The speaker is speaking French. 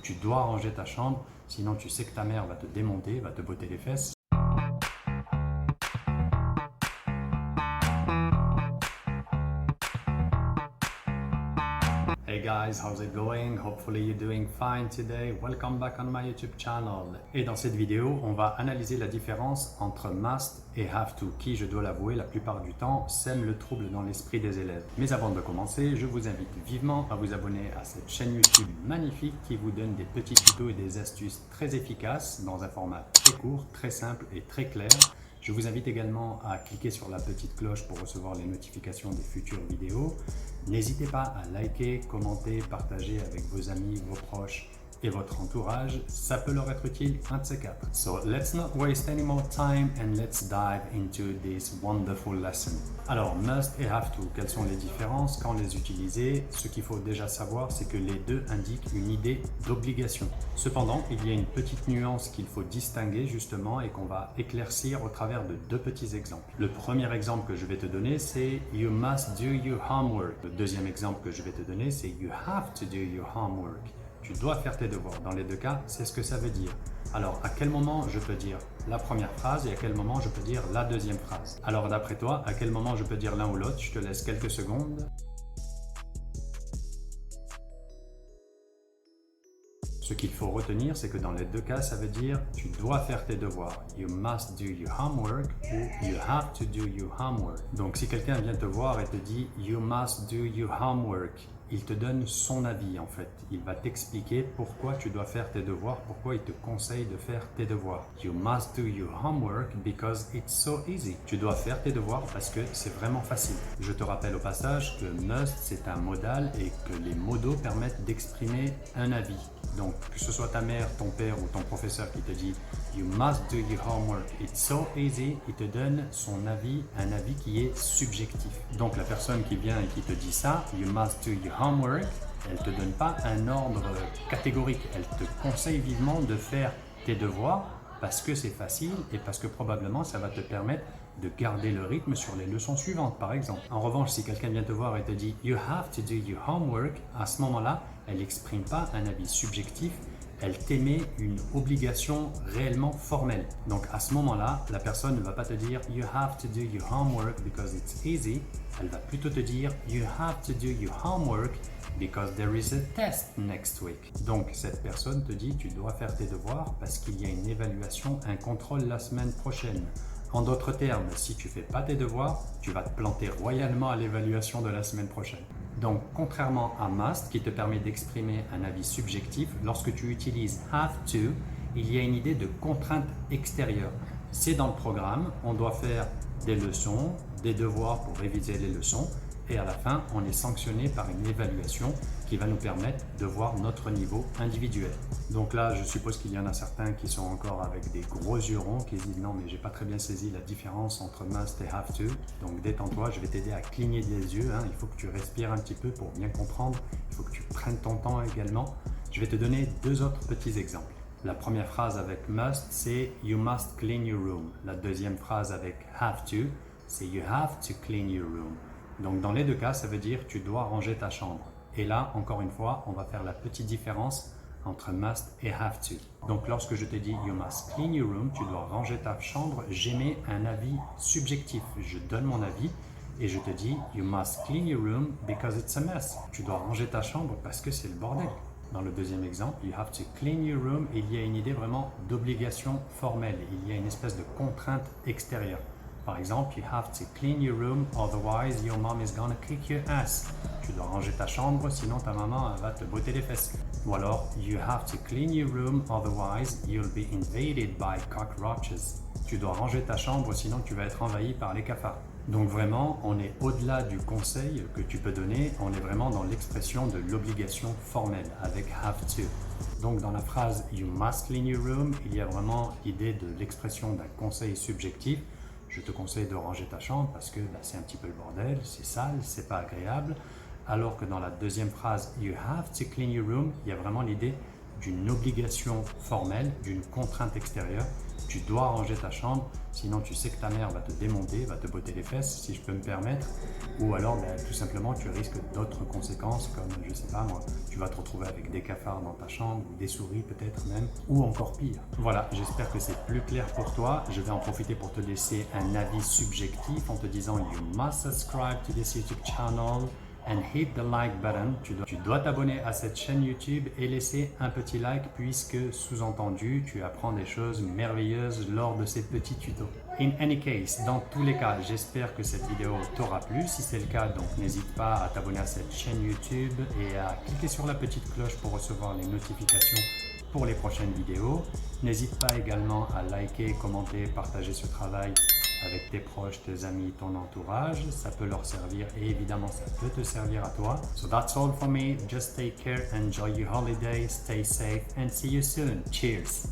Tu dois ranger ta chambre, sinon tu sais que ta mère va te démonter, va te botter les fesses. Hey guys, how's it going? Hopefully you're doing fine today. Welcome back on my YouTube channel. Et dans cette vidéo, on va analyser la différence entre must et have to, qui, je dois l'avouer, la plupart du temps, sème le trouble dans l'esprit des élèves. Mais avant de commencer, je vous invite vivement à vous abonner à cette chaîne YouTube magnifique qui vous donne des petits tutos et des astuces très efficaces dans un format très court, très simple et très clair. Je vous invite également à cliquer sur la petite cloche pour recevoir les notifications des futures vidéos. N'hésitez pas à liker, commenter, partager avec vos amis, vos proches et votre entourage. Ça peut leur être utile, un de ces quatre. So let's not waste any more time and let's dive into this wonderful lesson. Alors, must et have to, quelles sont les différences? Quand les utiliser? Ce qu'il faut déjà savoir, c'est que les deux indiquent une idée d'obligation. Cependant, il y a une petite nuance qu'il faut distinguer justement et qu'on va éclaircir au travers de deux petits exemples. Le premier exemple que je vais te donner, c'est You must do your homework. Le deuxième exemple que je vais te donner, c'est You have to do your homework. Tu dois faire tes devoirs. Dans les deux cas, c'est ce que ça veut dire. Alors, à quel moment je peux dire la première phrase et à quel moment je peux dire la deuxième phrase? Alors, d'après toi, à quel moment je peux dire l'un ou l'autre? Je te laisse quelques secondes. Ce qu'il faut retenir, c'est que dans les deux cas, ça veut dire tu dois faire tes devoirs. You must do your homework ou you have to do your homework. Donc, si quelqu'un vient te voir et te dit You must do your homework, il te donne son avis en fait. Il va t'expliquer pourquoi tu dois faire tes devoirs, pourquoi il te conseille de faire tes devoirs. You must do your homework because it's so easy. Tu dois faire tes devoirs parce que c'est vraiment facile. Je te rappelle au passage que must c'est un modal et que les modaux permettent d'exprimer un avis. Donc que ce soit ta mère, ton père ou ton professeur qui te dit You must do your homework, it's so easy, il te donne son avis, un avis qui est subjectif. Donc la personne qui vient et qui te dit ça, You must do your homework, elle ne te donne pas un ordre catégorique, elle te conseille vivement de faire tes devoirs parce que c'est facile et parce que probablement ça va te permettre de garder le rythme sur les leçons suivantes par exemple. En revanche, si quelqu'un vient te voir et te dit You have to do your homework, à ce moment-là, elle n'exprime pas un avis subjectif, elle t'émet une obligation réellement formelle. Donc à ce moment-là, la personne ne va pas te dire You have to do your homework because it's easy. Elle va plutôt te dire You have to do your homework because there is a test next week. Donc cette personne te dit tu dois faire tes devoirs parce qu'il y a une évaluation, un contrôle la semaine prochaine. En d'autres termes, si tu ne fais pas tes devoirs, tu vas te planter royalement à l'évaluation de la semaine prochaine. Donc, contrairement à must, qui te permet d'exprimer un avis subjectif, lorsque tu utilises have to, il y a une idée de contrainte extérieure. C'est dans le programme, on doit faire des leçons, des devoirs pour réviser les leçons, et à la fin, on est sanctionné par une évaluation qui va nous permettre de voir notre niveau individuel. Donc là, je suppose qu'il y en a certains qui sont encore avec des gros yeux ronds, qui se disent non, mais j'ai pas très bien saisi la différence entre must et have to. Donc détends-toi, je vais t'aider à cligner des yeux. Il faut que tu respires un petit peu pour bien comprendre. Il faut que tu prennes ton temps également. Je vais te donner deux autres petits exemples. La première phrase avec must, c'est You must clean your room. La deuxième phrase avec have to, c'est You have to clean your room. Donc dans les deux cas, ça veut dire tu dois ranger ta chambre. Et là, encore une fois, on va faire la petite différence entre must et have to. Donc lorsque je te dis you must clean your room, tu dois ranger ta chambre, j'émets un avis subjectif. Je donne mon avis et je te dis you must clean your room because it's a mess. Tu dois ranger ta chambre parce que c'est le bordel. Dans le deuxième exemple, you have to clean your room, il y a une idée vraiment d'obligation formelle. Il y a une espèce de contrainte extérieure. Par exemple, you have to clean your room, otherwise your mom is gonna kick your ass. Tu dois ranger ta chambre, sinon ta maman va te botter les fesses. Ou alors, you have to clean your room, otherwise you'll be invaded by cockroaches. Tu dois ranger ta chambre, sinon tu vas être envahi par les cafards. Donc vraiment, on est au-delà du conseil que tu peux donner, on est vraiment dans l'expression de l'obligation formelle avec have to. Donc dans la phrase you must clean your room, il y a vraiment l'idée de l'expression d'un conseil subjectif. Je te conseille de ranger ta chambre parce que c'est un petit peu le bordel, c'est sale, c'est pas agréable. Alors que dans la deuxième phrase, you have to clean your room, il y a vraiment l'idée d'une obligation formelle, d'une contrainte extérieure. Tu dois ranger ta chambre, sinon tu sais que ta mère va te démonter, va te botter les fesses, si je peux me permettre. Ou alors, tout simplement, tu risques d'autres conséquences, comme, je sais pas moi, tu vas te retrouver avec des cafards dans ta chambre, ou des souris peut-être même, ou encore pire. Voilà, j'espère que c'est plus clair pour toi. Je vais en profiter pour te laisser un avis subjectif en te disant « You must subscribe to this YouTube channel ». And hit the like button. Tu dois t'abonner à cette chaîne YouTube et laisser un petit like puisque, sous-entendu, tu apprends des choses merveilleuses lors de ces petits tutos. In any case, dans tous les cas, j'espère que cette vidéo t'aura plu. Si c'est le cas, donc n'hésite pas à t'abonner à cette chaîne YouTube et à cliquer sur la petite cloche pour recevoir les notifications pour les prochaines vidéos. N'hésite pas également à liker, commenter, partager ce travail avec tes proches, tes amis, ton entourage. Ça peut leur servir et évidemment ça peut te servir à toi. So that's all for me. Just take care, enjoy your holiday, stay safe and see you soon. Cheers!